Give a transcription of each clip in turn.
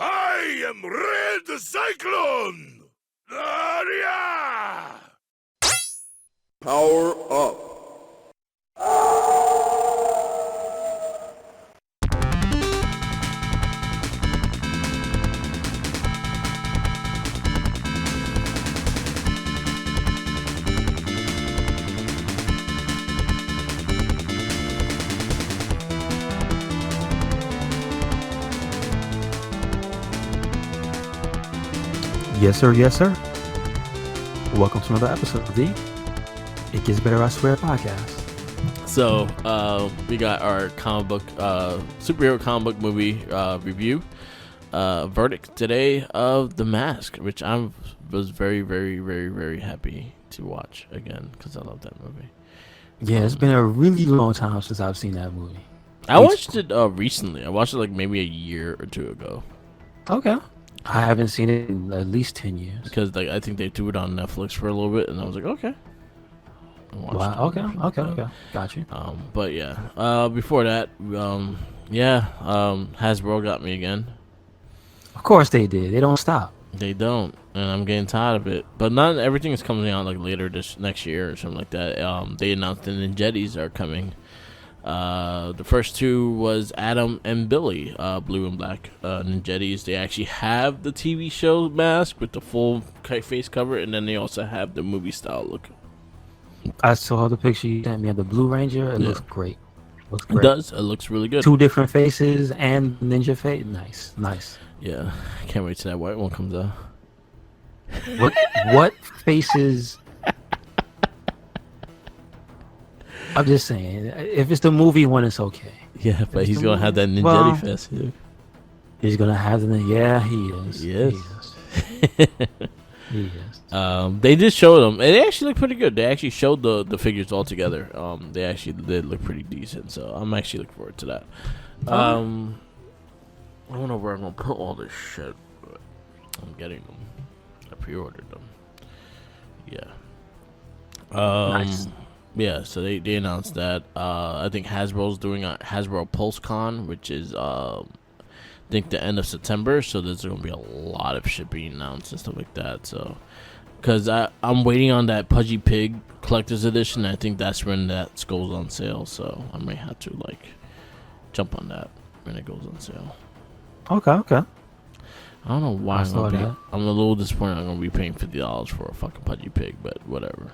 I am Red Cyclone! Aria! Power up. Yes, sir. Yes, sir. Welcome to another episode of the It Gets Better, I Swear podcast. So, we got our comic book, superhero comic book movie review verdict today of The Mask, which I was very, very, very, very happy to watch again because I love that movie. Yeah, it's been a really long time since I've seen that movie. I watched it recently. I watched it like maybe a year or two ago. Okay. I haven't seen it in at least 10 years. Because like I think they threw it on Netflix for a little bit, and I was like, okay. Wow. Okay. Got you. But yeah. Before that, Hasbro got me again. Of course they did. They don't stop. They don't, and I'm getting tired of it. But not everything is coming out like later this next year or something like that. They announced the Ninjettis are coming. The first two was Adam and Billy, blue and black Ninjettis. They actually have the TV show mask with the full face cover, and then they also have the movie style look. I saw the picture you sent me of the Blue Ranger. It looks great. It does. It looks really good. Two different faces and ninja face. Nice. Yeah, I can't wait till that white one comes out. What faces? I'm just saying, if it's the movie one, it's okay. Yeah, but he's gonna have that Ninjetti face. He's gonna have the he is. Yes. He is. They did show them, and they actually look pretty good. They actually showed the figures all together. They actually did look pretty decent. So I'm actually looking forward to that. I don't know where I'm gonna put all this shit, but I'm getting them. I pre-ordered them. Yeah. Nice. Yeah, so they announced that. I think Hasbro's doing a Hasbro PulseCon, which is I think the end of September. So there's gonna be a lot of shit being announced and stuff like that. So, because I'm waiting on that Pudgy Pig collector's edition. I think that's when that goes on sale. So I may have to like jump on that when it goes on sale. Okay. I don't know why I'm a little disappointed. I'm gonna be paying $50 for a fucking Pudgy Pig, but whatever.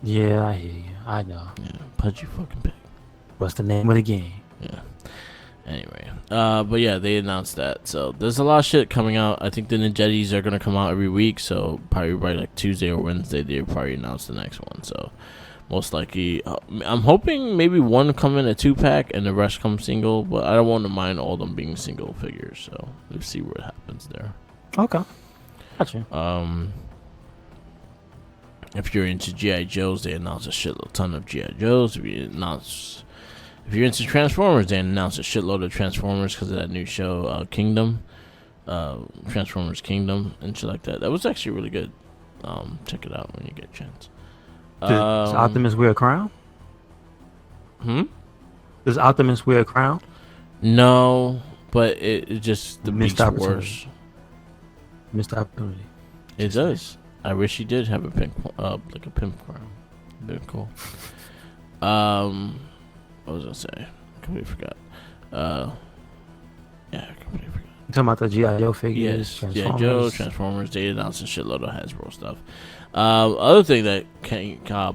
Yeah, I hear you. I know. Yeah, Pudgy fucking Pig. What's the name of the game? Yeah. Anyway, but yeah, they announced that. So there's a lot of shit coming out. I think the Ninjettis are gonna come out every week. So probably like Tuesday or Wednesday, they'll probably announce the next one. So most likely, I'm hoping maybe one come in a 2-pack and the rest come single. But I don't want to mind all them being single figures. So let's see what happens there. Okay. Gotcha. If you're into G.I. Joes, they announced a shitload ton of G.I. Joes. If you're into Transformers, they announced a shitload of Transformers because of that new show, Kingdom. Transformers Kingdom and shit like that. That was actually really good. Check it out when you get a chance. Does Optimus wear a crown? Does Optimus wear a crown? No, but it just the missed worse. Missed opportunity. It does. I wish he did have a pink, like a pimp crown. Been cool. What was I gonna say? I completely forgot. I completely forgot. You talking about the G.I. Joe figures? Yes, G.I. Joe, Transformers. They announced a shitload of Hasbro stuff. Other thing that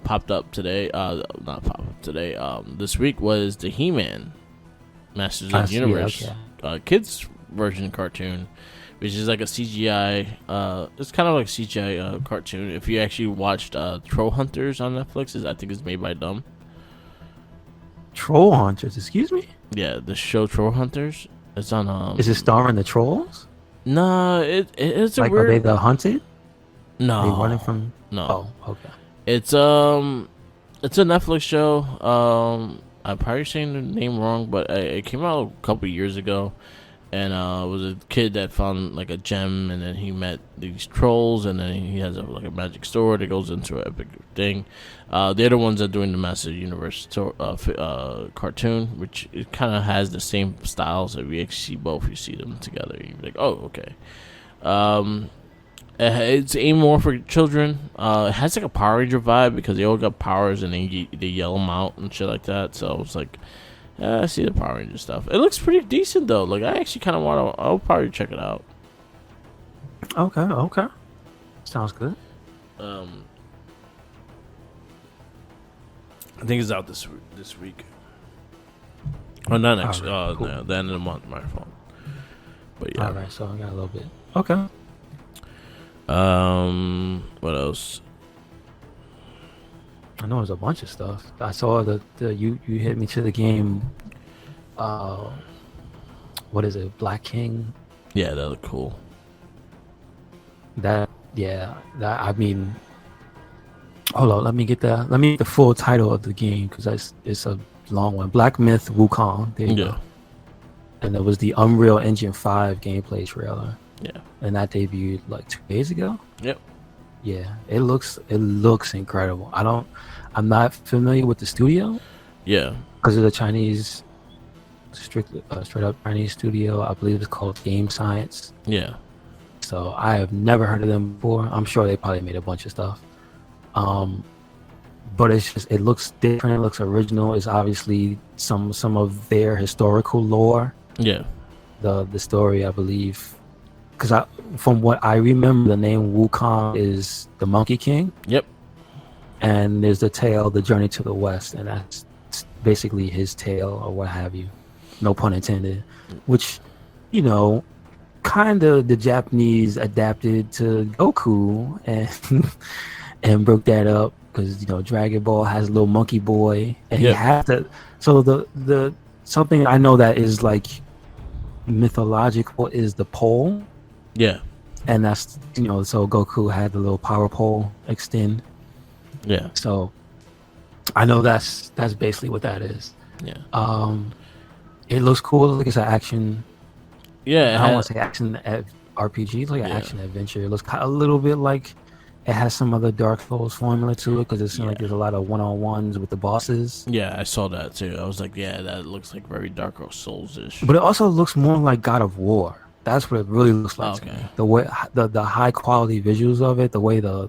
popped up today, not popped up today, this week was the He-Man Masters of the Universe kids version cartoon, which is like a CGI. It's kind of like a CGI cartoon. If you actually watched Troll Hunters on Netflix, I think it's made by Dumb. Troll Hunters, excuse me? Yeah, the show Troll Hunters. It's on. Is it starring the trolls? No, it's a like weird. Are they the hunted? No, they running from. No. Oh, okay. It's a Netflix show. I'm probably saying the name wrong, but it came out a couple years ago. and it was a kid that found like a gem, and then he met these trolls, and then he has like a magic sword that goes into an epic thing. They're the ones that are doing the Master Universe cartoon, which it kind of has the same styles. If you actually see both, you see them together, you're like, oh, okay. It's aimed more for children. It has like a Power Ranger vibe because they all got powers and they yell them out and shit like that. So it's like, I see the Power Ranger stuff. It looks pretty decent though. Like I actually kind of want to. I'll probably check it out. Okay. Sounds good. I think it's out this week. Oh, not next. Right, cool. No, the end of the month. My fault. But yeah. All right, so I got a little bit. Okay. What else? I know there's a bunch of stuff. I saw the you hit me to the game. What is it? Black King. Yeah, that looked cool. That I mean. Hold on, let me get the full title of the game because it's a long one. Black Myth Wukong. There you go. And it was the Unreal Engine 5 gameplay trailer. Yeah. And that debuted like 2 days ago. Yep. Yeah, it looks incredible. I'm not familiar with the studio. Yeah. Because of the Chinese, straight up Chinese studio. I believe it's called Game Science. Yeah. So I have never heard of them before. I'm sure they probably made a bunch of stuff. But it looks different. It looks original. It's obviously some of their historical lore. Yeah. The story, I believe. Because from what I remember, the name Wukong is the Monkey King. Yep. And there's the tale, the Journey to the West, and that's basically his tale or what have you. No pun intended. Which, kind of the Japanese adapted to Goku and broke that up because Dragon Ball has a little monkey boy, and he has to. So the something I know that is like mythological is the pole. Yeah. And that's so Goku had the little power pole extend. Yeah. So I know that's basically what that is. Yeah. It looks cool. Like it's an action. Yeah. I don't want to say action RPG. It's like an action adventure. It looks a little bit like it has some other Dark Souls formula to it because it seems like there's a lot of one-on-ones with the bosses. Yeah, I saw that too. I was like, yeah, that looks like very Dark Souls-ish. But it also looks more like God of War. That's what it really looks like. Okay. To me. The way the high quality visuals of it, the way the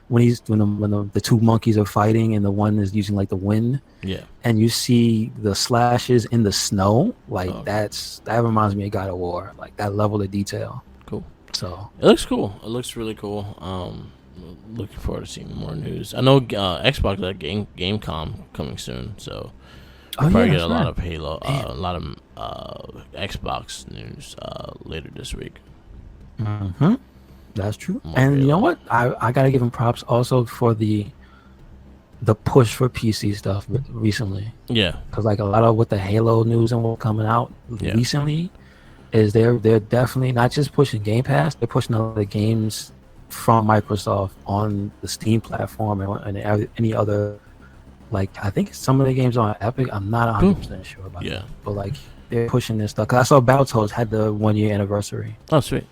when the two monkeys are fighting and the one is using like the wind. Yeah. And you see the slashes in the snow, like that reminds me of God of War, like that level of detail. Cool. So it looks cool. It looks really cool. Looking forward to seeing more news. I know Xbox got Gamecom coming soon, so I'll probably get a lot of Halo, a lot of Xbox news later this week. Mm-hmm. That's true. More and Halo. You know what? I gotta give him props also for the push for PC stuff recently. Yeah. Because like a lot of what the Halo news and what's coming out recently is they're definitely not just pushing Game Pass, they're pushing other games from Microsoft on the Steam platform and any other, like I think some of the games are on Epic. I'm not 100% sure about that. But like they're pushing this stuff. Cause I saw Battletoads had the 1 year anniversary. Oh, sweet.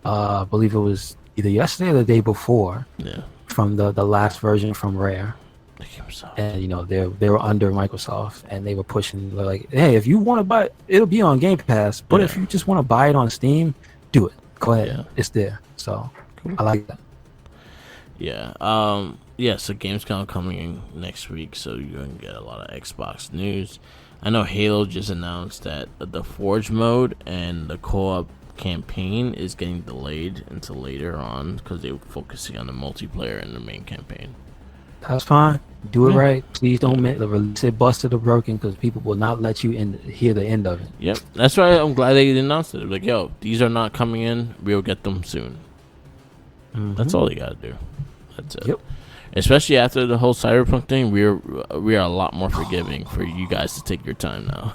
I believe it was either yesterday or the day before. Yeah. From the last version from Rare. And they were under Microsoft and they were pushing like, hey, if you want to buy it, it'll be on Game Pass. But if you just want to buy it on Steam, do it. Go ahead. Yeah. It's there. So cool. I like that. Yeah. So Gamescom coming in next week, so you're gonna get a lot of Xbox news. I know Halo just announced that the Forge mode and the co-op campaign is getting delayed until later on because they were focusing on the multiplayer and the main campaign. That's fine. Do it right. Please don't release it busted or broken because people will not let you hear the end of it. Yep. That's why I'm glad they announced it. They're like, yo, these are not coming in. We'll get them soon. Mm-hmm. That's all you got to do. That's it. Yep. Especially after the whole Cyberpunk thing, we are a lot more forgiving for you guys to take your time now.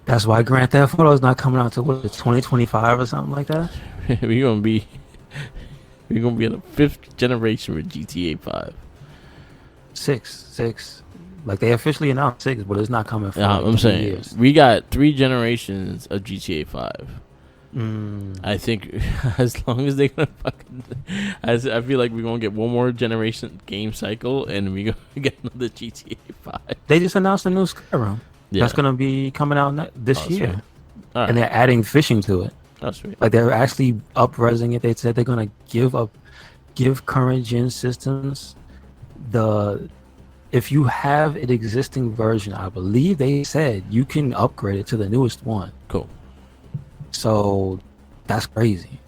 That's why Grand Theft Auto is not coming out until 2025 or something like that. We're gonna be in the 5th generation with GTA 5. 6. Like they officially announced 6, but it's not coming for Yeah, like I'm 3 saying years. we got 3 generations of GTA 5. Mm. I think as long as they gonna fucking, I feel like we're gonna get one more generation game cycle, and we gonna get another GTA 5. They just announced a new Skyrim. Yeah, That's gonna be coming out this Oh, year, sweet. All right, and they're adding fishing to it. that's sweet. Like they're actually up-resing it. They said they're gonna give current gen systems if you have an existing version, I believe they said you can upgrade it to the newest one. Cool. So that's crazy.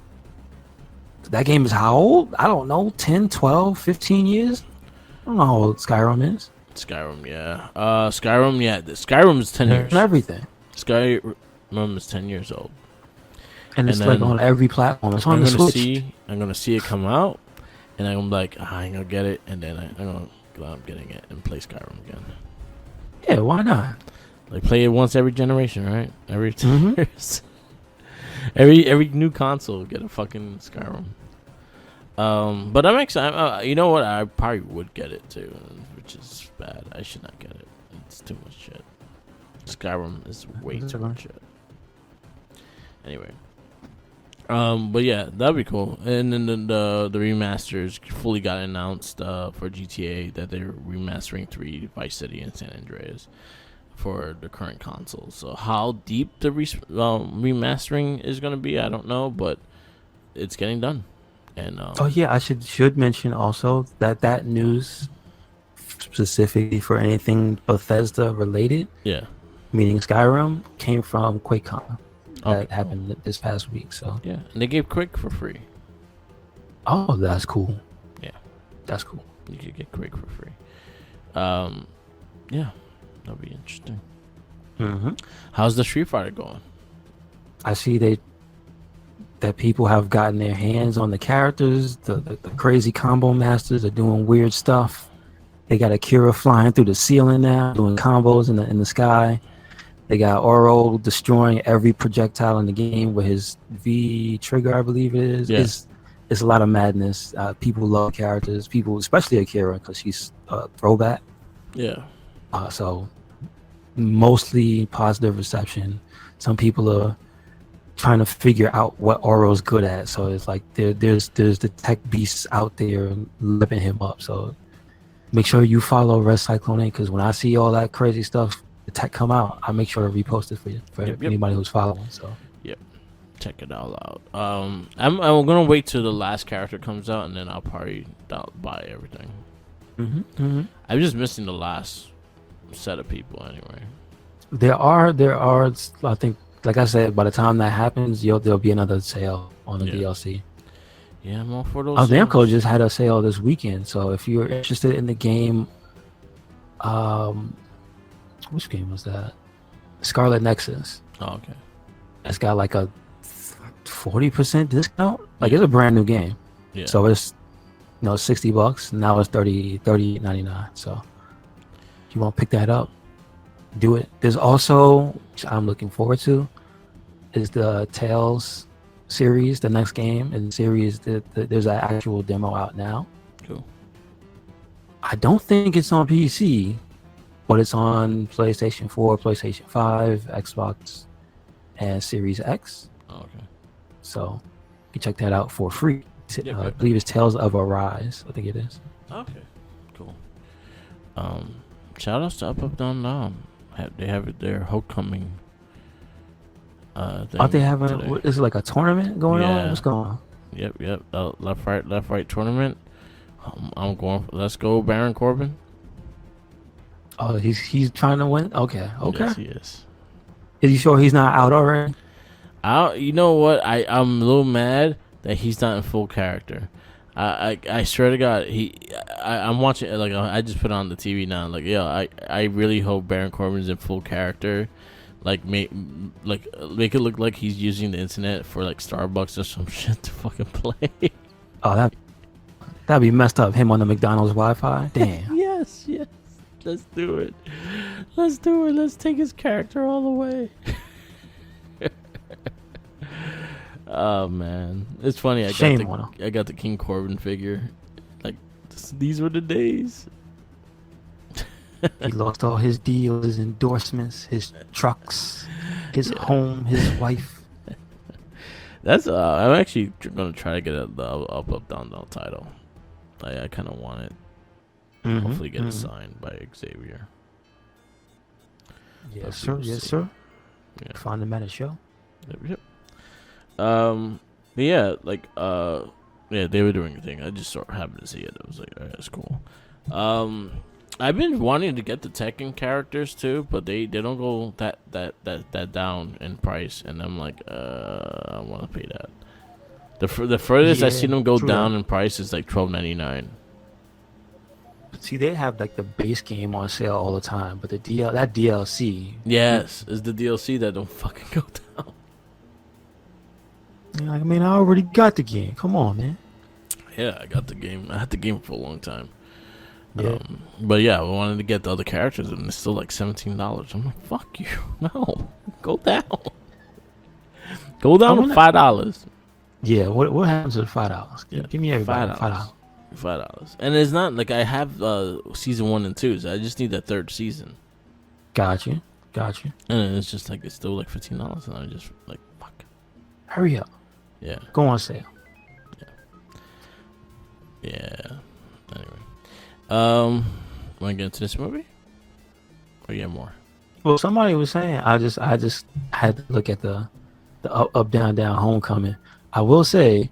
That game is how old? I don't know, 10, 12, 15 years? I don't know how old Skyrim is. Skyrim, yeah. Skyrim, yeah. Skyrim is 10 years. And everything. Skyrim is 10 years old. And it's And like then on every platform. It's on I'm the gonna Switch. I'm gonna see it come out, and I'm like, I ain't gonna get it, and then I'm gonna glad I'm getting it and play Skyrim again. Yeah, why not? Like play it once every generation, right? Every 2 Mhm. years. every new console get a fucking Skyrim. But I'm excited. You know what? I probably would get it too, which is bad. I should not get it. It's too much shit. Skyrim is way too much shit. Anyway. But yeah, that'd be cool. And then the remasters fully got announced for GTA that they're remastering 3, Vice City, and San Andreas for the current consoles. So how deep the remastering is gonna be, I don't know, but it's getting done. And Oh yeah, I should mention also that news specifically for anything Bethesda related, yeah, meaning Skyrim, came from QuakeCon. That Okay. happened this past week. So yeah, and they gave Quake for free. oh, that's cool. Yeah. That's cool. You could get Quake for free. Yeah, that'll be interesting. Mm-hmm. How's the Street Fighter going? I see that people have gotten their hands on the characters. The crazy combo masters are doing weird stuff. They got Akira flying through the ceiling now, doing combos in the sky. They got Oro destroying every projectile in the game with his V trigger, I believe it is. Yeah. It's a lot of madness. People love characters. People, especially Akira, because she's a throwback. Yeah. So mostly positive reception. Some people are trying to figure out what Oro's good at. So it's like there's the tech beasts out there lipping him up. So make sure you follow RedCycloneInc, because when I see all that crazy stuff, the tech come out, I make sure to repost it for you, Yep. anybody who's following. So Check it all out. I'm gonna wait till the last character comes out, and then I'll probably buy everything. I'm just missing the last set of people anyway. There are I think, like I said, by the time that happens, there'll be another sale on the DLC. Yeah, I'm all for those. Namco sales. just had a sale this weekend, so if you're interested in the game, which game was that? Scarlet Nexus. Oh, okay. It's got like a 40% discount. Like it's a brand new game. Yeah. So it's $60. Now it's $38.99. So if you want to pick that up, do it. There's also, which I'm looking forward to, is the Tales series, the next game in the series. There's an actual demo out now. Cool. I don't think it's on PC, but it's on PlayStation 4, PlayStation 5, Xbox, and Series X. Oh, okay. So you can check that out for free. Yeah, I believe it's Tales of Arise. I think it is. Okay. Cool. Shout outs to Up Down Down. They have their homecoming. Are they having? Is it like a tournament going on? What's going on? Yep. Left right tournament. I'm going. Let's go, Baron Corbin. Oh, he's trying to win. Okay. Yes, he is. Is he sure he's not out already? You know what? I'm a little mad that he's not in full character. I swear to God, I'm watching it, like I just put on the TV now. Like, I really hope Baron Corbin's in full character. Like make it look like he's using the internet for like Starbucks or some shit to fucking play. Oh, that'd be messed up. Him on the McDonald's Wi-Fi. Damn. Yes. Let's do it. Let's take his character all the way. Oh man, it's funny. I got the King Corbin figure. Like these were the days. He lost all his deals, his endorsements, his trucks, his home, his wife. That's I'm actually gonna try to get the up down down title. I kind of want it. Hopefully, get it signed by Xavier. Yes, sir. Yes, sir. Yeah. Find him at a show. Yep. But yeah, like yeah, they were doing a thing. I just sort of happened to see it. I was like, alright, that's cool. I've been wanting to get the Tekken characters too, but they don't go that down in price, and I'm like, I want to pay that. The furthest I seen them go down in price is like $12.99. See, they have like the base game on sale all the time, but that DLC. Yes, is the DLC that don't fucking go down. I mean, I already got the game. Come on, man. Yeah, I got the game. I had the game for a long time. Yeah. But yeah, I wanted to get the other characters, and it's still like $17. I'm like, fuck you. No, go down. Go down to $5. Yeah. What happens to the $5? Yeah, Give me everybody $5. $5. And it's not like I have season 1 and 2, so I just need that third season. Got you. And it's just like it's still like $15, and I just like fuck. Hurry up. Yeah. Go on sale. Yeah. Anyway, want to get into this movie? Or you have more? Well, somebody was saying I just had to look at the up down homecoming. I will say,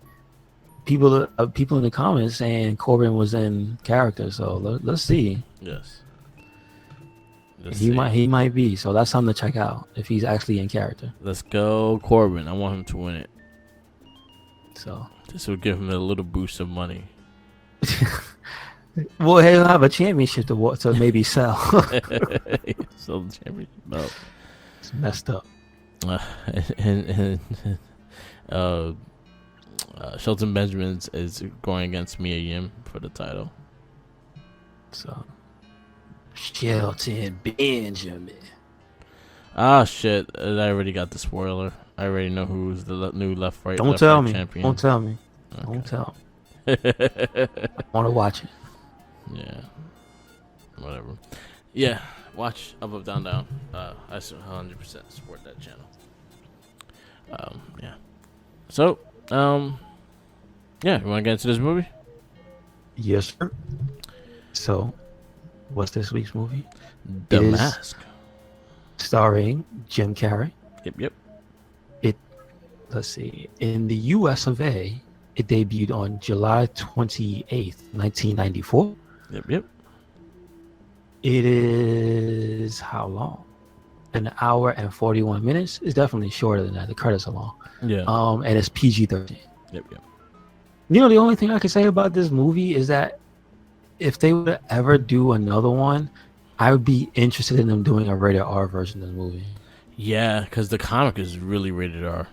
people in the comments saying Corbin was in character, so let's see. Yes. He might be, so that's something to check out if he's actually in character. Let's go, Corbin. I want him to win it. So this will give him a little boost of money. Well, he'll have a championship to maybe sell. Sell the championship. No. It's messed up. Shelton Benjamin is going against Mia Yim for the title. So Shelton Benjamin. Ah, shit! I already got the spoiler. I already know who's the new left right. Don't tell me. Champion. Don't tell me. Okay. Don't tell me. I want to watch it. Yeah. Whatever. Yeah. Watch Up Down Down. I 100% support that channel. Yeah. So, yeah. You want to get into this movie? Yes, sir. So, what's this week's movie? The Mask. Starring Jim Carrey. Yep. Let's see. In the U.S. of A., it debuted on July 28th, 1994. Yep. It is how long? An hour and 41 minutes. It's definitely shorter than that. The credits are long. Yeah. And it's PG-13. Yep. You know, the only thing I can say about this movie is that if they would ever do another one, I would be interested in them doing a rated R version of the movie. Yeah, because the comic is really rated R.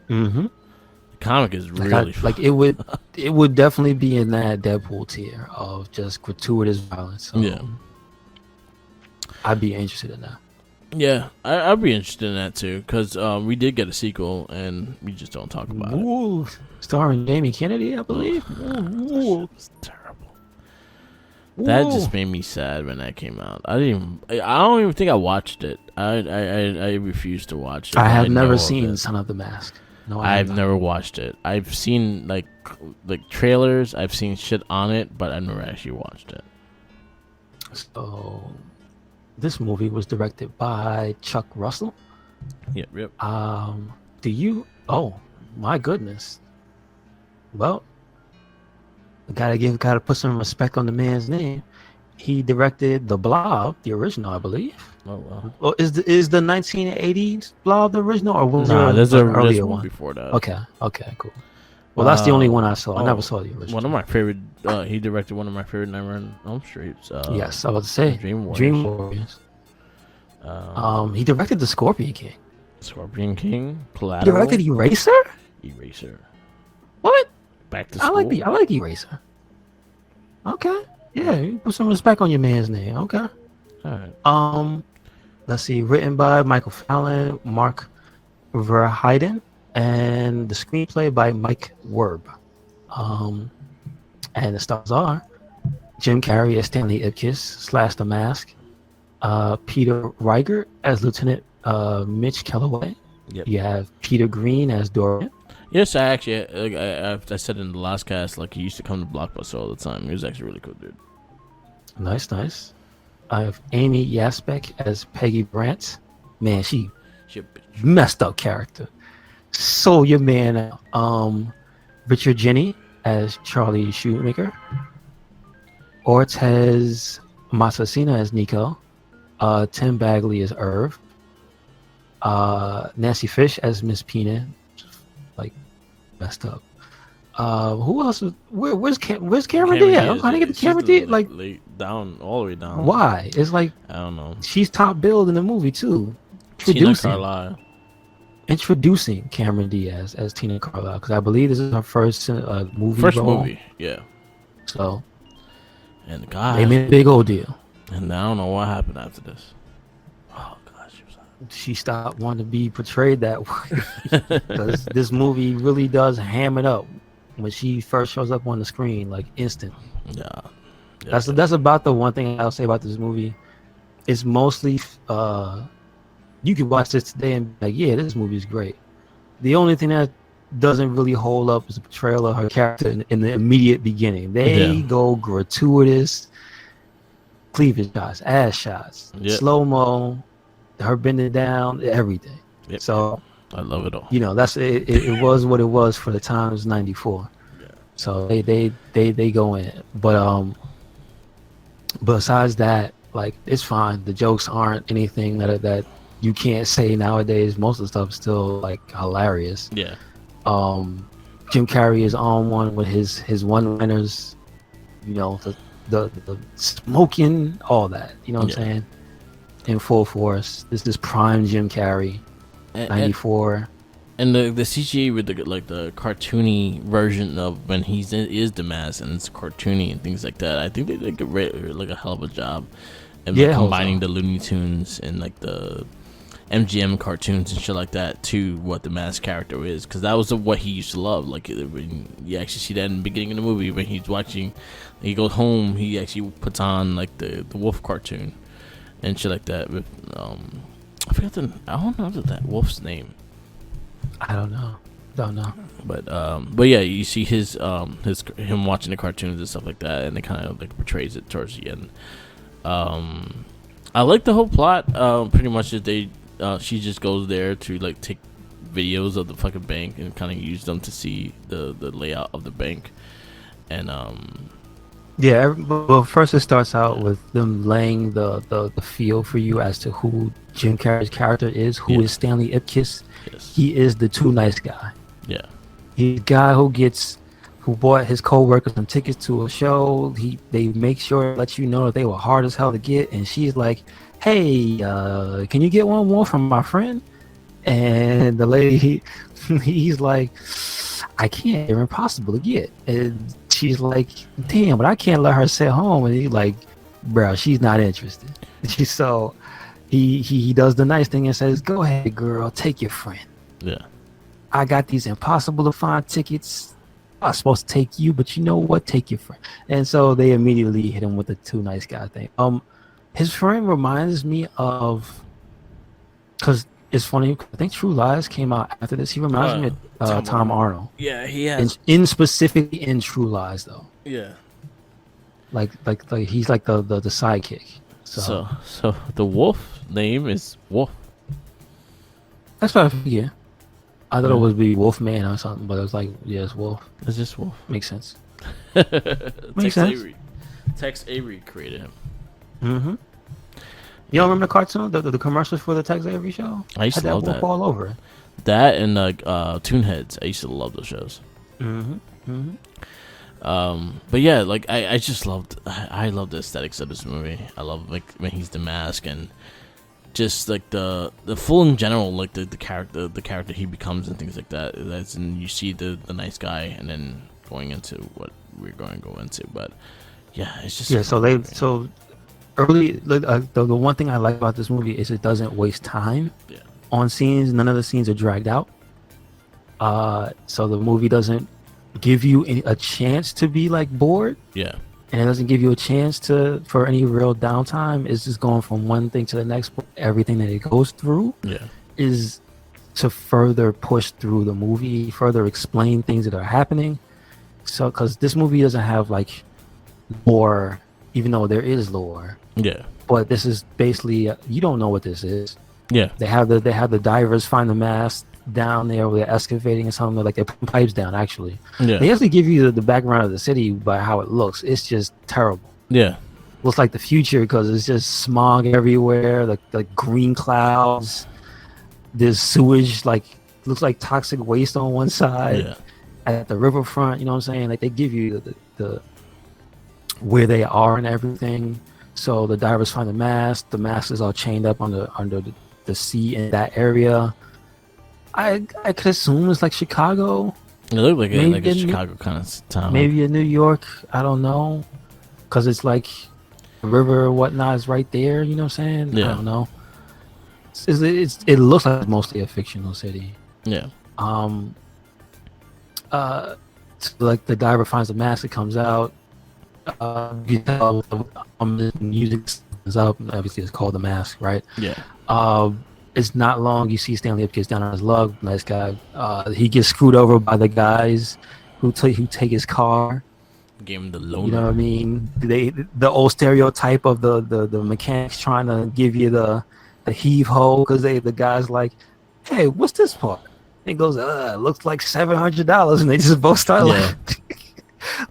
Mm-hmm. The comic is really it would definitely be in that Deadpool tier of just gratuitous violence. So yeah. I'd be interested in that. Yeah, I'd be interested in that too, because we did get a sequel and we just don't talk about it. Starring Jamie Kennedy, I believe. It was terrible. That just made me sad when that came out. I don't even think I watched it. I refused to watch it. I have never seen Son of the Mask. No, I've never watched it. I've seen like trailers. I've seen shit on it, but I've never actually watched it. So, this movie was directed by Chuck Russell. Yep. Oh my goodness. Well, gotta put some respect on the man's name. He directed The Blob, the original, I believe. Oh wow. Well, is the 1980s Blob the original, or was there's an an earlier one one before that? Okay, cool. Well, that's the only one I saw. I never saw the original. One of my favorite. He directed one of my favorite Nightmare on Elm Street. Yes, I was about to say Dream Warriors. He directed The Scorpion King. Scorpion King. He Collateral. directed Eraser. What? Back to School. I like Eraser. Okay. Yeah, you put some respect on your man's name. Okay. All right. Let's see. Written by Michael Fallon, Mark Verheiden, and the screenplay by Mike Werb. And the stars are Jim Carrey as Stanley Ipkiss / The Mask, Peter Riegert as Lieutenant Mitch Kellaway. Yep. You have Peter Green as Dorian. Yes, I actually, I said in the last cast, like he used to come to Blockbuster all the time. He was actually really cool, dude. Nice. I have Amy Yasbeck as Peggy Brandt. Man, she messed up character. So your man, Richard Jenny as Charlie Shoemaker. Ortez Masasina as Nico. Tim Bagley as Irv. Nancy Fish as Miss Pina. Like messed up. Who else? Where's Cameron Diaz? I'm trying to get the Cameron Diaz. Like down, all the way down. Why? It's like I don't know. She's top billed in the movie too. Tina Carlisle. Introducing Cameron Diaz as Tina Carlisle because I believe this is her first movie. First movie, yeah. So, and the guy they made a big old deal. And I don't know what happened after this. Oh gosh, she stopped wanting to be portrayed that way because this movie really does ham it up when she first shows up on the screen, like instant. Yeah. That's about the one thing I'll say about this movie. It's mostly you could watch this today and be like, yeah, this movie is great. The only thing that doesn't really hold up is the portrayal of her character in the immediate beginning. They go gratuitous cleavage shots, ass shots, slow-mo, her bending down, everything. Yep. So I love it all. You know, that's it was what it was for the time. It was 94. Yeah. So they go in. But besides that, like, it's fine. The jokes aren't anything that you can't say nowadays. Most of the stuff is still like hilarious. Yeah. Jim Carrey is on one with his one-liners, you know, the smoking, all that. You know what I'm saying? In full force. This is prime Jim Carrey, 94. And the CGI with the cartoony version of when is the mask and it's cartoony and things like that. I think they did like a hell of a job. And combining the Looney Tunes and like the MGM cartoons and shit like that to what the mask character is, because that was what he used to love. Like when you actually see that in the beginning of the movie when he's watching, he goes home, he actually puts on like the wolf cartoon and shit like that. With I don't know that wolf's name. I don't know. But yeah, you see him watching the cartoons and stuff like that, and it kind of like portrays it towards the end. I like the whole plot. Pretty much that she just goes there to like take videos of the fucking bank and kind of use them to see the layout of the bank. And well, first it starts out with them laying the feel for you as to who Jim Carrey's character is. Who is Stanley Ipkiss? Yes. He is the too nice guy. Yeah. He's the guy who bought his co-workers some tickets to a show. They make sure to let you know that they were hard as hell to get, and she's like, hey, can you get one more from my friend? And the lady, he's like, I can't, they're impossible to get. And she's like, damn, but I can't let her sit home. And he's like, bro, she's not interested. So he does the nice thing and says, go ahead, girl, take your friend. Yeah. I got these impossible to find tickets. I was supposed to take you, but you know what? Take your friend. And so they immediately hit him with the too nice guy thing. His friend reminds me of, because it's funny, I think True Lies came out after this. He reminds me of Tom Arnold. Yeah, he has. Specifically in True Lies, though. Yeah. Like he's like the sidekick. So the wolf name is Wolf. That's what I figured. I thought it would be Wolfman or something, but it was like, yeah, it's Wolf. It's just Wolf. Makes sense. Makes sense. Tex Avery created him. Mm-hmm. You don't remember the cartoon, the commercials for the Tex Avery show? I used to love that. All over it. That and like Toonheads. I used to love those shows. Mm-hmm. But yeah, like I just loved. I love the aesthetics of this movie. I love like when he's the mask and just like the full in general, like the character he becomes and things like that. That's and you see the nice guy and then going into what we're going to go into. But yeah, it's just so early. The one thing I like about this movie is it doesn't waste time on scenes. None of the scenes are dragged out. So the movie doesn't give you a chance to be like bored. Yeah. and it doesn't give you a chance for any real downtime. It's just going from one thing to the next. Everything that it goes through is to further push through the movie, further explain things that are happening. So, because this movie doesn't have like lore, even though there is lore. Yeah. But this is basically you don't know what this is. Yeah. They have the divers find the mask down there where they're excavating or something, like they're putting pipes down. Actually, they actually give you the background of the city by how it looks. It's just terrible. Yeah. Looks like the future because it's just smog everywhere, like green clouds. There's sewage, like looks like toxic waste on one side. Yeah. At the riverfront, you know what I'm saying? Like they give you the where they are and everything. So the divers find the mask. The mask is all chained up under the sea in that area. I could assume it's like Chicago. It looked like a Chicago kind of town. Maybe in New York. I don't know. Because it's like the river or whatnot is right there. You know what I'm saying? Yeah. I don't know. It looks like mostly a fictional city. Yeah. So like the diver finds the mask, it comes out. You tell the music is up. Obviously, it's called The Mask, right? Yeah. It's not long. You see Stanley Up gets down on his luck. Nice guy. He gets screwed over by the guys who take his car. Gave him the loaner. You know what I mean? The old stereotype of the mechanics trying to give you the heave ho because the guy's like, hey, what's this part? And he goes, it looks like $700, and they just both start laughing.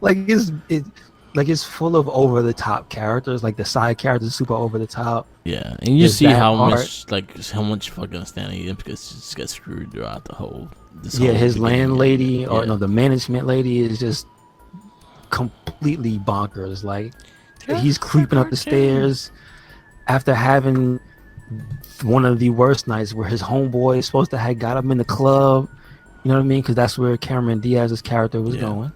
Like it's full of over the top characters, like the side characters super over the top. Yeah, and you see how much fucking Stanley just gets screwed throughout the whole. His landlady the management lady is just completely bonkers. Like he's creeping up the stairs after having one of the worst nights where his homeboy is supposed to have got him in the club. You know what I mean? Because that's where Cameron Diaz's character was going.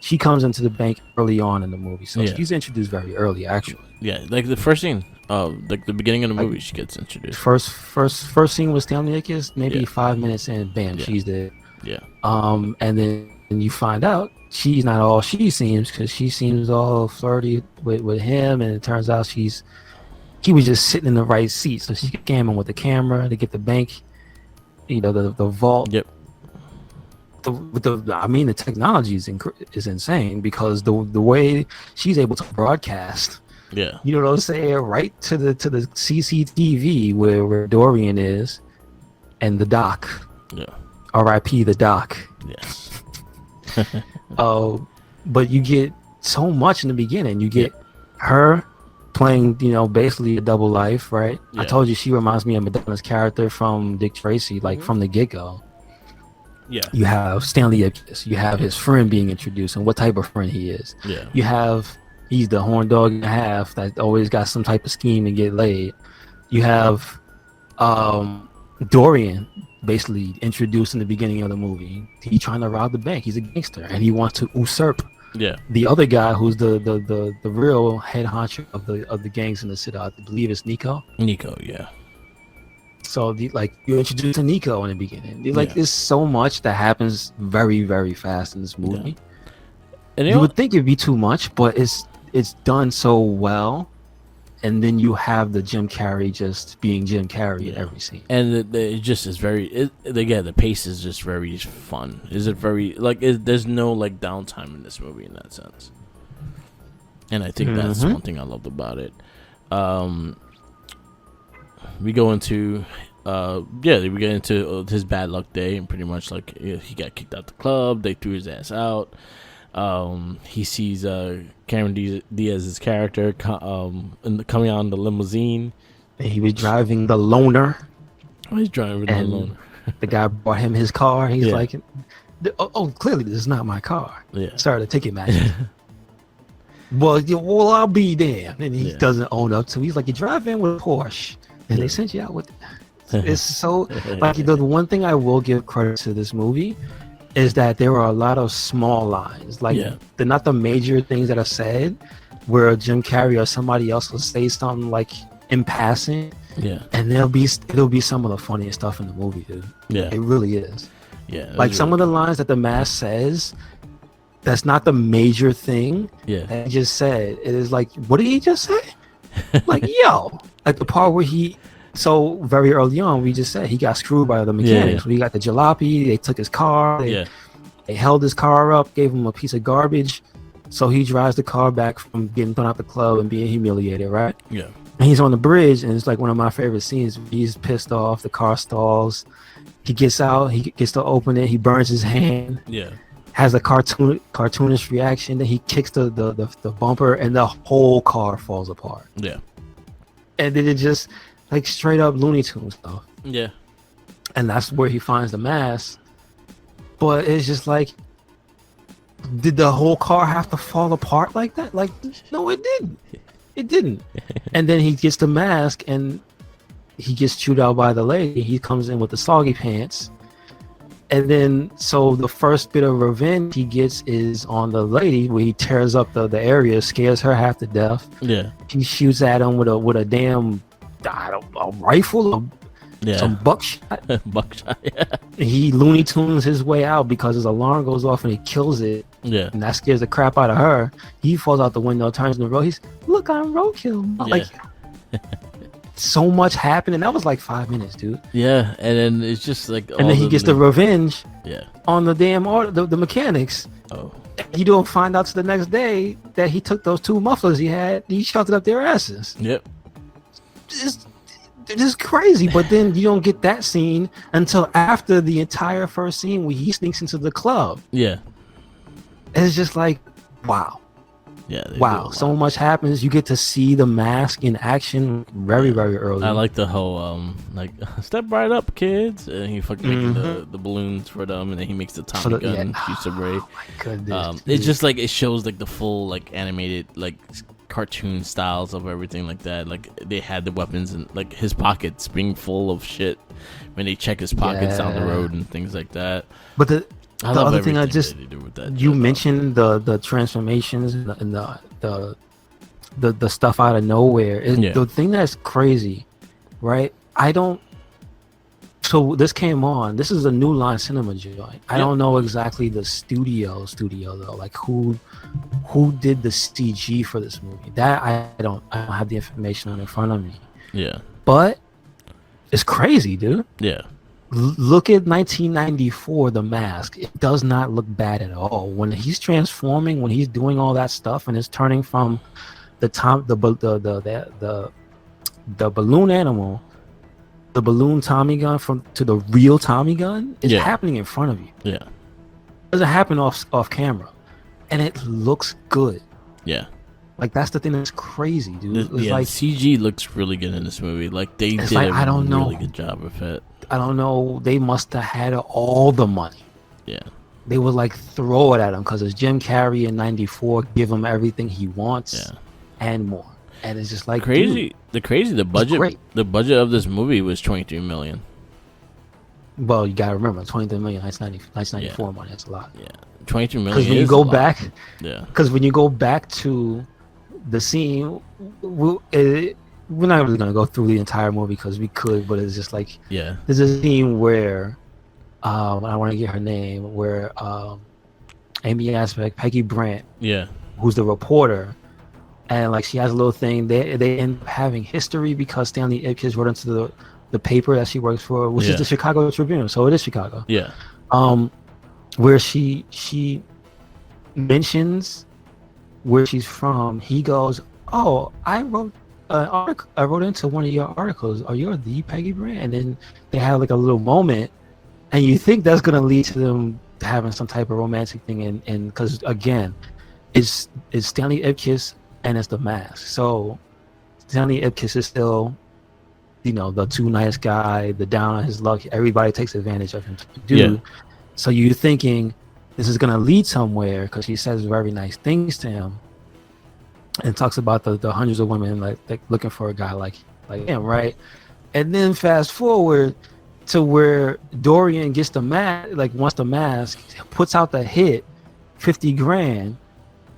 She comes into the bank early on in the movie, so she's introduced very early, actually. Yeah, like the first scene, like the beginning of the movie, she gets introduced. First scene was Stanley Ickus, maybe 5 minutes in, bam, she's there. Yeah. And then you find out she's not all she seems, because she seems all flirty with him, and it turns out he was just sitting in the right seat, so she came in with the camera to get the bank, the vault. Yep. The technology is insane because the way she's able to broadcast, you know what I'm saying, right to the CCTV where Dorian is, and the doc, R.I.P. the doc. But you get so much in the beginning. You get her playing, basically a double life, right? I told you she reminds me of Madonna's character from Dick Tracy, like from the get-go. Yeah. You have Stanley Ipkiss. You have his friend being introduced and what type of friend he is. Yeah. You have he's the horn dog and a half that always got some type of scheme to get laid. You have Dorian basically introduced in the beginning of the movie. He's trying to rob the bank. He's a gangster and he wants to usurp the other guy who's the real head honcho of the gangs in the city. I believe it's Nico. Yeah. So you're introduced to Nico in the beginning. There's so much that happens very, very fast in this movie. And you would think it'd be too much, but it's done so well. And then you have the Jim Carrey just being Jim Carrey in every scene. And it just is very the pace is just very fun. Is it very there's no downtime in this movie in that sense. And I think that's one thing I loved about it. We go into his bad luck day, and pretty much he got kicked out the club. They threw his ass out. He sees Cameron Diaz's character coming out in the limousine. And he was driving the loaner. He's driving the loaner. The guy brought him his car. He's like, "Oh, clearly this is not my car." Sorry, the ticket match. Well, I'll be there. And he doesn't own up to. He's like, "You drive in with a Porsche, and they sent you out with." It's so the one thing I will give credit to this movie is that there are a lot of small lines. They're not the major things that are said, where Jim Carrey or somebody else will say something in passing. And it'll be some of the funniest stuff in the movie, dude. It really is. Some of the lines that the mask says, that's not the major thing Yeah. that he just said. It is like, what did he just say? Like, yo, like the part where so very early on, we just said he got screwed by the mechanics. When he got the jalopy, they took his car, they held his car up, gave him a piece of garbage. So he drives the car back from getting thrown out the club and being humiliated, right? Yeah. And he's on the bridge, and it's like one of my favorite scenes. He's pissed off, the car stalls. He gets out, he gets to open it, he burns his hand. Yeah. Has a cartoonish reaction, then he kicks the bumper, and the whole car falls apart. Yeah. And then it just like straight up Looney Tunes stuff. Yeah. And that's where he finds the mask. But it's just like, did the whole car have to fall apart like that? Like, no, it didn't. It didn't. And then he gets the mask and he gets chewed out by the lady. He comes in with the soggy pants. And then, so the first bit of revenge he gets is on the lady, where he tears up the area, scares her half to death. Yeah. He shoots at him with a damn, a rifle, some buckshot. Buckshot, yeah. He Looney Tunes his way out because his alarm goes off and he kills it. Yeah. And that scares the crap out of her. He falls out the window, turns in the road. He's, look, I'm roadkill. Like, so much happened, and that was like 5 minutes, dude. Yeah, and then it's just like, and then he gets the revenge. Yeah. On the damn the mechanics. Oh. You don't find out to the next day that he took those two mufflers he had. He shoved it up their asses. Yep. Just crazy. But then you don't get that scene until after the entire first scene where he sneaks into the club. Yeah. And it's just like, wow. Yeah. Wow. So much happens. You get to see the mask in action very, very early. I like the whole like step right up, kids, and he fucking making the balloons for them, and then he makes the Tommy gun, shoots the ray. Oh my goodness. It's just like it shows like the full like animated like cartoon styles of everything like that. Like they had the weapons and like his pockets being full of shit when they check his pockets down the road and things like that. But the other thing you show, mentioned the transformations and the stuff out of nowhere. The thing that's crazy, right? So this came on. This is a New Line Cinema joint. I don't know exactly the studio though. Like who did the CG for this movie? That I don't have the information on in front of me. Yeah. But it's crazy, dude. Yeah. Look at 1994, The Mask. It does not look bad at all. When he's transforming, when he's doing all that stuff, and it's turning from the balloon animal, the balloon Tommy gun to the real Tommy gun, is happening in front of you. Yeah, it doesn't happen off camera, and it looks good. Yeah. Like that's the thing that's crazy, dude. It's like CG looks really good in this movie. Like they did a really good job of it. I don't know. They must have had all the money. Yeah. They would like throw it at him because it's Jim Carrey in '94. Give him everything he wants and more. And it's just like crazy. Dude, the budget of this movie was $23 million. Well, you gotta remember, $23 million. 1994 money. That's a lot. Yeah. $22 million. Because when you go back, because when you go back to the scene, we're not really gonna go through the entire movie because we could, but it's just like there's a scene where I want to get her name, where Amy Aspect, Peggy Brandt, who's the reporter, and like she has a little thing. They end up having history because Stanley Ipkiss wrote into the paper that she works for, which is the Chicago Tribune. So it is Chicago. Yeah. Where she mentions where she's from. He goes, "Oh, I wrote into one of your articles. Are you the Peggy Brandt?" And then they have like a little moment, and you think that's gonna lead to them having some type of romantic thing. And because again, it's Stanley Ipkiss and it's The Mask. So Stanley Ipkiss is still, the too nice guy, the down on his luck. Everybody takes advantage of him. So you're thinking this is gonna lead somewhere because he says very nice things to him. And talks about the hundreds of women like looking for a guy like him, right? And then fast forward to where Dorian gets the mask, wants the mask, puts out the hit, $50,000.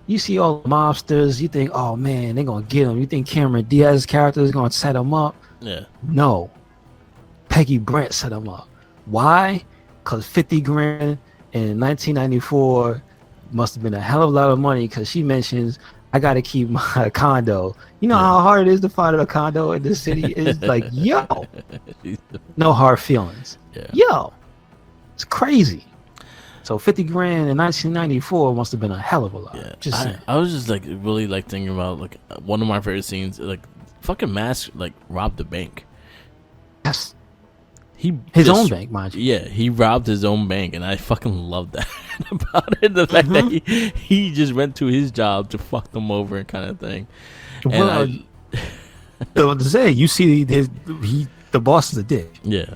You see all the mobsters, you think, oh man, they're gonna get him. You think Cameron Diaz's character is gonna set him up? Yeah. No. Peggy Brandt set him up. Why? Because $50,000 in 1994. must have been a hell of a lot of money because she mentions, I got to keep my condo. You know how hard it is to find a condo in this city? It's like, yo, no hard feelings. Yeah. Yo, it's crazy. So 50 grand in 1994 must have been a hell of a lot. Yeah. Just saying. I was just like really like thinking about like one of my favorite scenes, like fucking Mask like robbed the bank. Yes. His own bank, mind you. Yeah, he robbed his own bank, and I fucking love that about it. The fact that he just went to his job to fuck them over and kind of thing. Well, to say, you see the boss is a dick. Yeah.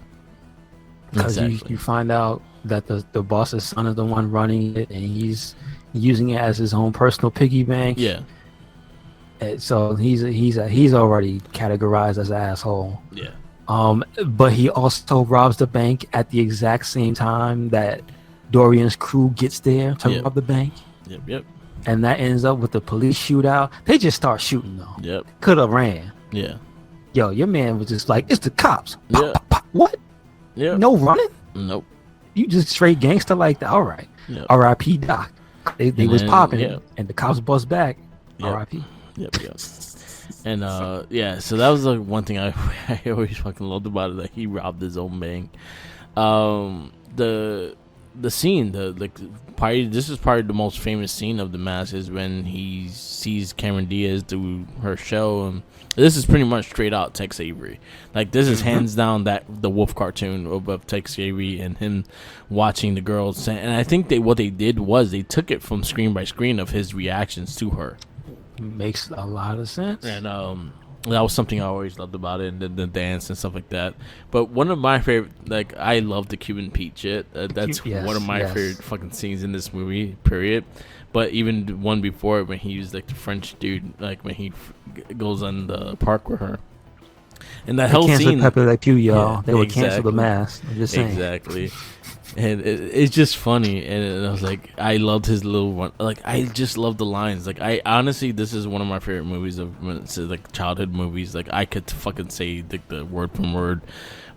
Because Exactly. you find out that the boss's son is the one running it, and he's using it as his own personal piggy bank. Yeah. And so he's already categorized as an asshole. Yeah. But he also robs the bank at the exact same time that Dorian's crew gets there to rob the bank. Yep. And that ends up with the police shootout. They just start shooting though. Yep. Could have ran. Yeah. Yo, your man was just like, it's the cops. Pop, Yeah. pop, pop. What? Yeah. No running? Nope. You just straight gangster like that. All right. Yep. R.I.P. Doc. They was then, popping yeah. and the cops bust back. Yep. R.I.P. Yep. And yeah, so that was like one thing I always fucking loved about it, that he robbed his own bank. The scene, this is probably the most famous scene of The Mask, is when he sees Cameron Diaz do her show, and this is pretty much straight out Tex Avery. Like, this is hands down the Wolf cartoon of Tex Avery and him watching the girls. And I think what they did was they took it from screen by screen of his reactions to her. Makes a lot of sense. And that was something I always loved about it, and the dance and stuff like that. But one of my favorite, like, I love the Cuban Pete shit. That's one of my favorite fucking scenes in this movie, period. But even the one before it, when he was like the French dude, like when he goes on the park with her. And that whole scene. Pepe Le Pew, y'all. Yeah, they would cancel the Mask. I'm just saying. Exactly. And it's just funny, and I was like, I loved his little one. Like, I just love the lines. Like, I honestly, this is one of my favorite movies of when it's like childhood movies. Like, I could fucking say like the word from word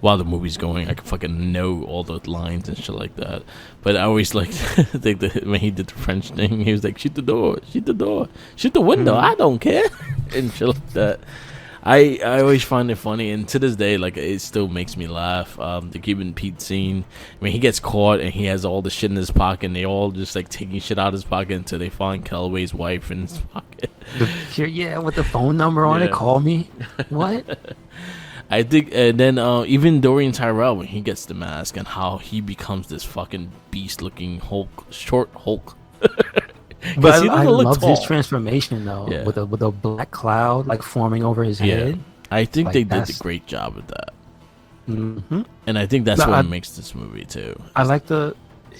while the movie's going. I could fucking know all the lines and shit like that. But I always liked when he did the French thing. He was like, shoot the door, shoot the window. I don't care, and shit like that. I always find it funny, and to this day, like, it still makes me laugh. The Cuban Pete scene, I mean, he gets caught and he has all the shit in his pocket, and they all just like taking shit out of his pocket until they find Calloway's wife in his pocket. With the phone number on it, call me. What? I think, and then even Dorian Tyrell, when he gets the mask and how he becomes this fucking beast-looking short Hulk. But I love his transformation though, with a black cloud like forming over his head. I think like, they did a great job with that. Mm-hmm. And I think that's what makes this movie too. I like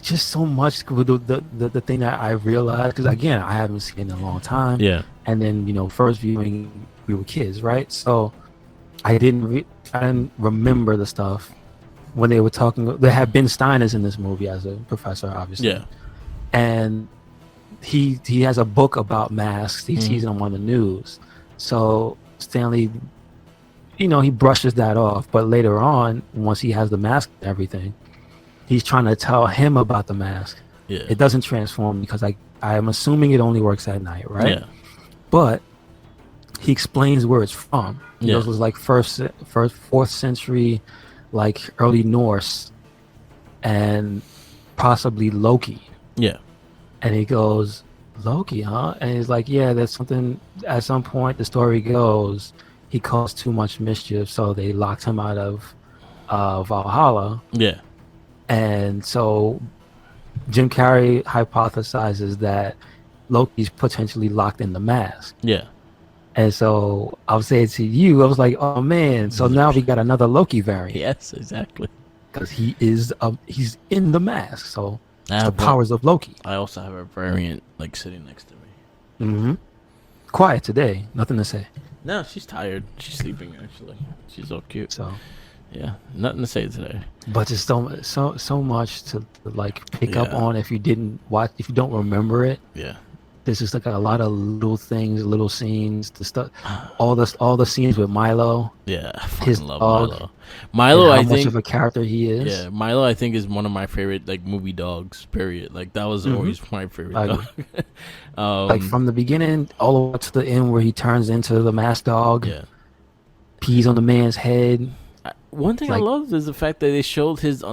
just so much the thing that I realized, because again, I haven't seen it in a long time. Yeah. And then first viewing, we were kids, right? So I didn't remember the stuff when they were talking. There had Ben Stein is in this movie as a professor, obviously. Yeah. And he has a book about masks. He sees them on the news. So Stanley, he brushes that off. But later on, once he has the mask and everything, he's trying to tell him about the mask. Yeah. It doesn't transform because I'm assuming it only works at night, right? Yeah. But he explains where it's from. It was like fourth century, like early Norse, and possibly Loki. Yeah. And he goes, Loki, huh? And he's like, yeah, there's something. At some point, the story goes, he caused too much mischief, so they locked him out of Valhalla. Yeah. And so Jim Carrey hypothesizes that Loki's potentially locked in the mask. Yeah. And so I was saying to you, I was like, oh man, so now we got another Loki variant. Yes, exactly. Because he's in the mask, so the powers of Loki. I also have a variant like sitting next to me. Mm-hmm. Quiet today, nothing to say. No, she's tired. She's sleeping actually. She's so cute. So yeah, nothing to say today. But just so much to like pick up on if you don't remember it. Yeah. There's just like a lot of little things, little scenes, the stuff, all the scenes with Milo. Yeah, I fucking His love dog, Milo. Milo, and how I much think of a character he is. yeah, Milo, I think is one of my favorite like movie dogs. Period. Like that was always my favorite I dog. Like from the beginning all the way to the end, where he turns into the masked dog, yeah. pees on the man's head. One thing I Like- loved is the fact that they showed his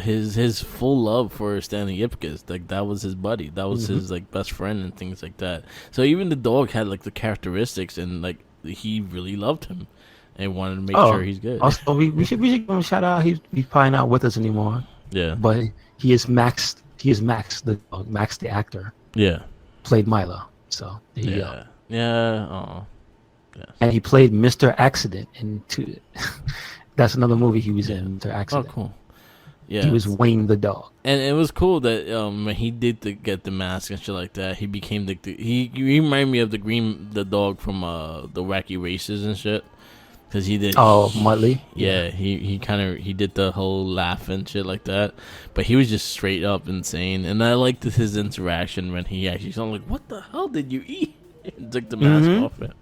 his full love for Stanley Ipkiss. Like that was his buddy. That was his like best friend and things like that. So even the dog had like the characteristics, and like he really loved him and wanted to make sure he's good. Also, we should give him a shout out. He's probably not with us anymore, Yeah. but he is Max. He is Max the dog. Max the actor Yeah. played Milo. So there you go. Yeah. Yeah. Oh. Yeah. And he played Mr. Accident in two. That's another movie he was in. Mr. Oh, Accident. cool. Yeah. He was Wayne the dog. And it was cool that when he did get the mask and shit like that, he became he reminded me of the dog from the Wacky Races and shit. Cause he did. Oh, Muttley. Yeah, he did the whole laugh and shit like that, but he was just straight up insane. And I liked his interaction when he actually sounded like, "What the hell did you eat?" and took the mask off it.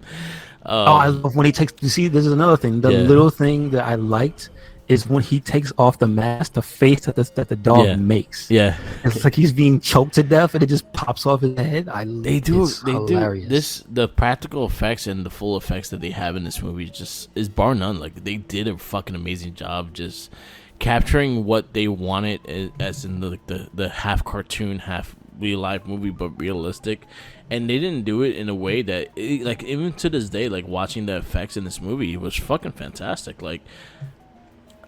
I love when he takes. You see, this is another thing. The little thing that I liked is when he takes off the mask, the face that the dog makes. Yeah, It's like he's being choked to death, and it just pops off his head. They do hilarious. The practical effects and the full effects that they have in this movie just is bar none. Like they did a fucking amazing job just capturing what they wanted as in the half cartoon, half real life movie, but realistic. And they didn't do it in a way that like even to this day, like watching the effects in this movie was fucking fantastic. Like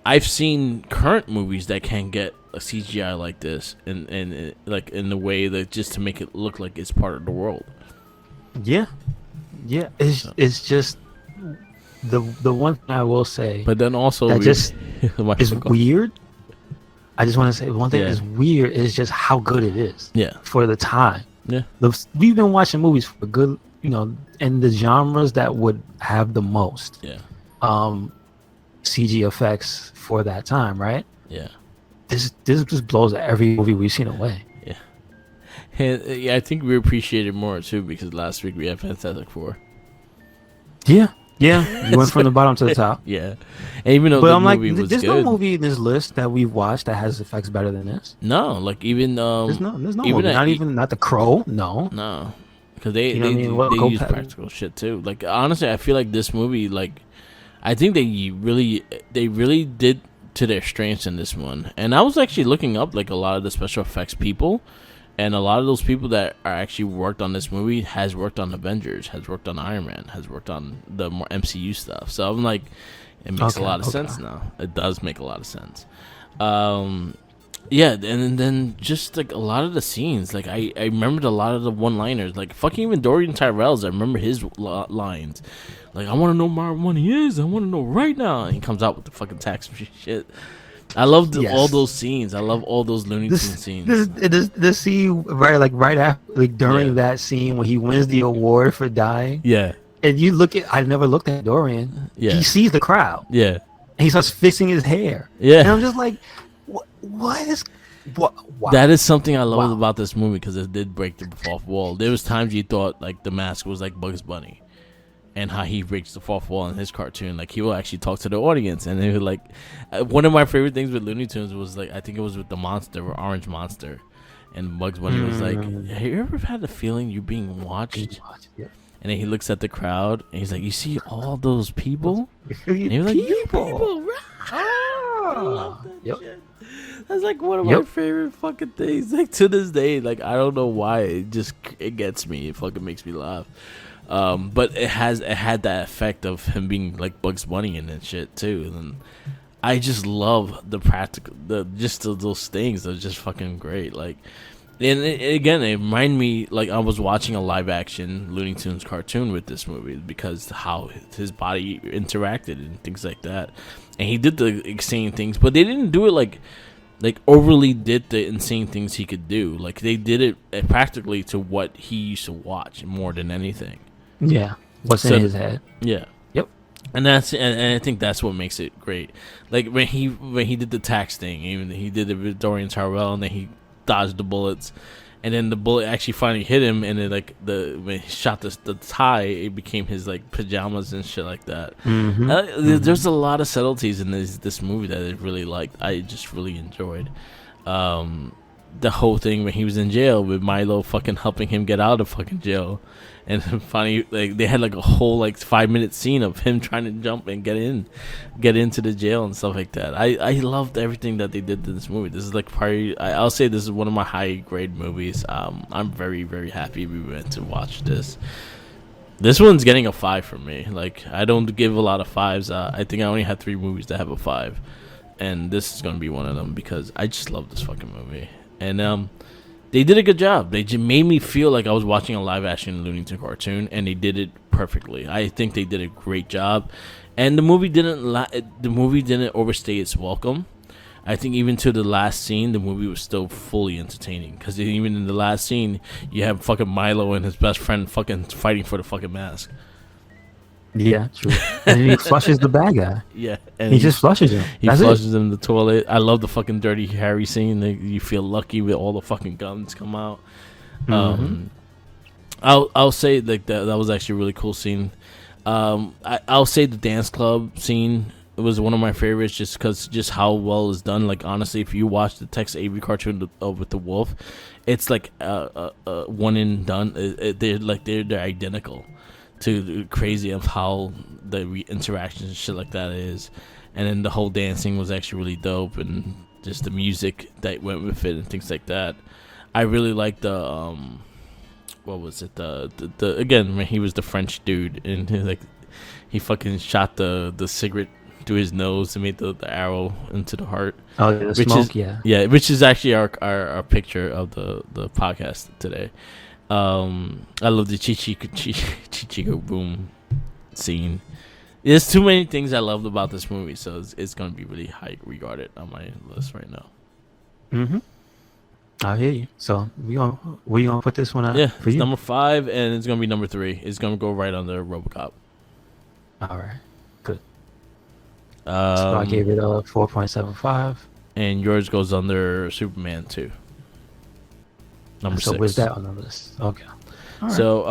I've seen current movies that can get a CGI like this, and like in the way that just to make it look like it's part of the world. Yeah. It's just the one thing I will say. But then also that just is go. weird. I just want to say one thing Yeah. is weird is just how good it is. Yeah. For the time. Yeah. We've been watching movies for good, in the genres that would have the most. Yeah. CG effects for that time, right? Yeah. This just blows every movie we've seen away. Yeah. And, yeah, I think we appreciate it more too because last week we had Fantastic Four. Yeah. You went from the bottom to the top. Yeah. And even though But the I'm like, movie was there's good, no movie in this list that we've watched that has effects better than this. no, like even There's no even movie. Not The Crow. No. no, because they You know what I mean? What, they go use pa- practical shit too. Like honestly, I feel like this movie, like I think they really did to their strengths in this one. And I was actually looking up like a lot of the special effects people, and a lot of those people that are actually worked on this movie has worked on Avengers, has worked on Iron Man, has worked on the more MCU stuff. So I'm like, it makes a lot of sense now. It does make a lot of sense. Yeah, and then just like a lot of the scenes, like I remembered a lot of the one-liners, like fucking even Dorian Tyrell's. I remember his lines, like I want to know where my money is. I want to know right now. And he comes out with the fucking tax shit. I love all those scenes. I love all those Looney Tunes scenes. This scene right after during that scene when he wins the award for dying. Yeah, And you look at, I never looked at Dorian. Yeah. He sees the crowd. yeah, And he starts fixing his hair. yeah. And I'm just like, what is, what? Wow. That is something I love Wow. about this movie because it did break the fourth wall. There was times you thought like the mask was like Bugs Bunny, and how he breaks the fourth wall in his cartoon. Like he will actually talk to the audience, and it was like one of my favorite things with Looney Tunes was like I think it was with the monster or Orange Monster, and Bugs Bunny was like, "Have you ever had the feeling you're being watched?" Yeah. And then he looks at the crowd and he's like, "You see all those people?" And he was like, People. "You people, right?" I love that Yep. shit. That's like one of my favorite fucking things. Like to this day, like I don't know why it gets me. It fucking makes me laugh. But it had that effect of him being like Bugs Bunny and shit too. And I just love the practical, those things. They're just fucking great. Like, and again, it reminded me like I was watching a live action Looney Tunes cartoon with this movie because how his body interacted and things like that. And he did the insane things, but they didn't do it like overly did the insane things he could do. Like they did it practically to what he used to watch more than anything. Yeah. What's in his head. Yeah. Yep. And I think that's what makes it great. Like when he did the tax thing, even he did it with Dorian Tyrell, and then he dodged the bullets, and then the bullet actually finally hit him, and then like when he shot the tie, it became his like pajamas and shit like that. There's a lot of subtleties in this movie that I really liked. I just really enjoyed. The whole thing when he was in jail with Milo fucking helping him get out of fucking jail, and finally like they had like a whole like 5-minute scene of him trying to jump and get into the jail and stuff like that. I loved everything that they did in this movie. This is like probably I'll say this is one of my high grade movies. I'm very, very happy we went to watch this. This one's getting a 5 from me. Like, I don't give a lot of 5s. I think I only had 3 movies that have a 5, and this is gonna be one of them because I just love this fucking movie. And they did a good job. They just made me feel like I was watching a live action Looney Tunes cartoon, and they did it perfectly. I think they did a great job, and the movie didn't overstay its welcome. I think even to the last scene, the movie was still fully entertaining. Because even in the last scene, you have fucking Milo and his best friend fucking fighting for the fucking mask. Yeah, true. And then he flushes the bad guy. Yeah, and he just flushes him. He flushes him in the toilet. I love the fucking Dirty Harry scene. You feel lucky with all the fucking guns come out. I'll say like that was actually a really cool scene. I'll say the dance club scene was one of my favorites just because just how well it's done. Like, honestly, if you watch the Tex Avery cartoon with the wolf, it's like one and done. They're identical to crazy of how the interactions and shit like that is. And then the whole dancing was actually really dope, and just the music that went with it and things like that. I really liked the what was it, the again when he was the French dude and he fucking shot the cigarette through his nose and made the arrow into the heart. Oh, yeah, the smoke, yeah, which is actually our picture of the podcast today. I love the Chichigo Boom scene. There's too many things I loved about this movie, so it's gonna be really high regarded on my list right now. I hear you. So we gonna put this one out? Yeah, for it's you? number 5, and it's gonna be number 3. It's gonna go right under RoboCop. All right, good. So I gave it a 4.75, and yours goes under Superman 2. Number 6. So where's that on the list? Okay. All right. So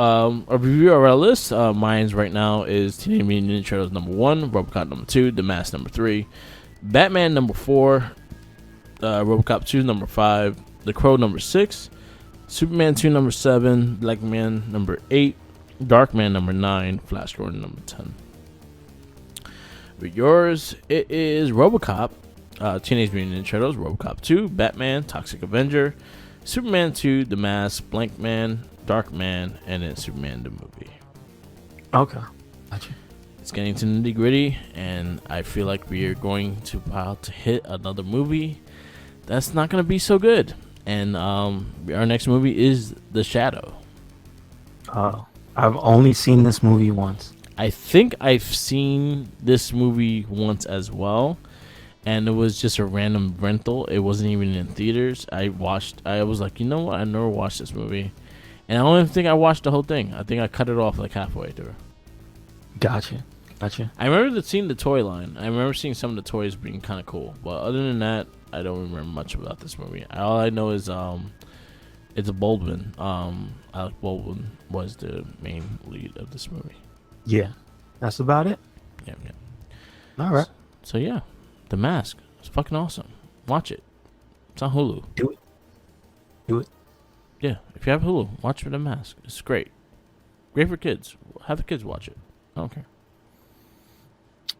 a review of our list. Mine's right now is Teenage Mutant Ninja Turtles number 1, RoboCop number 2, The Mask number 3, Batman number 4, RoboCop 2 number 5, The Crow number 6, Superman 2 number 7, Black Man number 8, Darkman number 9, Flash Gordon number 10. With yours, it is RoboCop, Teenage Mutant Ninja Turtles, RoboCop 2, Batman, Toxic Avenger, Superman 2, The Mask, Blank Man, Darkman, and then Superman the movie. Okay. Gotcha. It's getting to nitty gritty, and I feel like we are going to about to hit another movie that's not going to be so good. And our next movie is The Shadow. I've only seen this movie once. I think I've seen this movie once as well, and it was just a random rental. It wasn't even in theaters. I was like, you know what? I never watched this movie, and I don't even think I watched the whole thing. I think I cut it off like halfway through. Gotcha. I remember seeing the toy line. I remember seeing some of the toys being kind of cool, but other than that, I don't remember much about this movie. All I know is it's a Baldwin. Alec Baldwin was the main lead of this movie. Yeah, that's about it. Yeah. All right. So yeah, The Mask. It's fucking awesome. Watch it. It's on Hulu. Do it. Yeah, if you have Hulu, watch The Mask. It's great. Great for kids. Have the kids watch it. I don't care.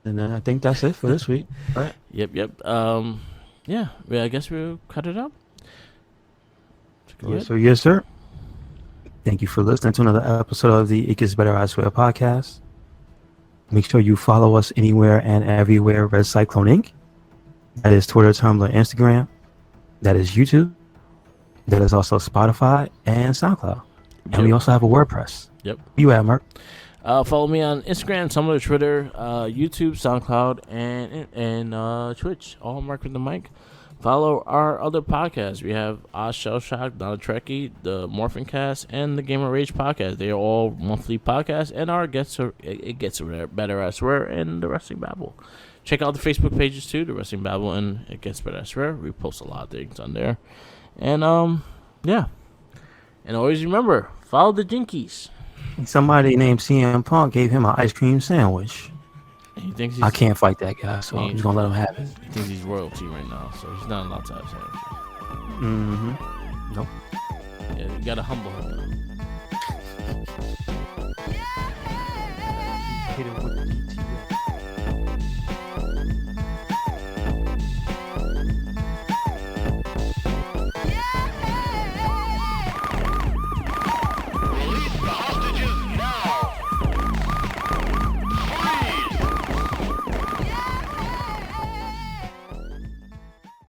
And then I think that's it for this week. All right. Yep. Yeah, I guess we'll cut it up. Yes, sir. Thank you for listening to another episode of the It Gets Better I Swear podcast. Make sure you follow us anywhere and everywhere, RedCycloneInc. That is Twitter, Tumblr, Instagram. That is YouTube. That is also Spotify and SoundCloud. Yep. And we also have a WordPress. Yep. Where you at, Mark? Follow me on Instagram, Tumblr, Twitter, YouTube, SoundCloud, and Twitch. All Mark with the Mic. Follow our other podcasts. We have Shell Shock, Donna Trekkie, the Morphin Cast, and the Gamer Rage podcast. They are all monthly podcasts, and our It Gets Better, I Swear, and the Wrestling Babble. Check out the Facebook pages too, the Wrestling Babble and It Gets Better, I Swear. We post a lot of things on there. And yeah. And always remember, follow the Jinkies. Somebody named CM Punk gave him an ice cream sandwich. And he thinks he's, I can't fight that guy, so I'm just gonna let him have it. He thinks he's royalty right now, so he's not allowed to have sandwiches. Mm-hmm. Nope. Yeah, you gotta humble him. Hit him with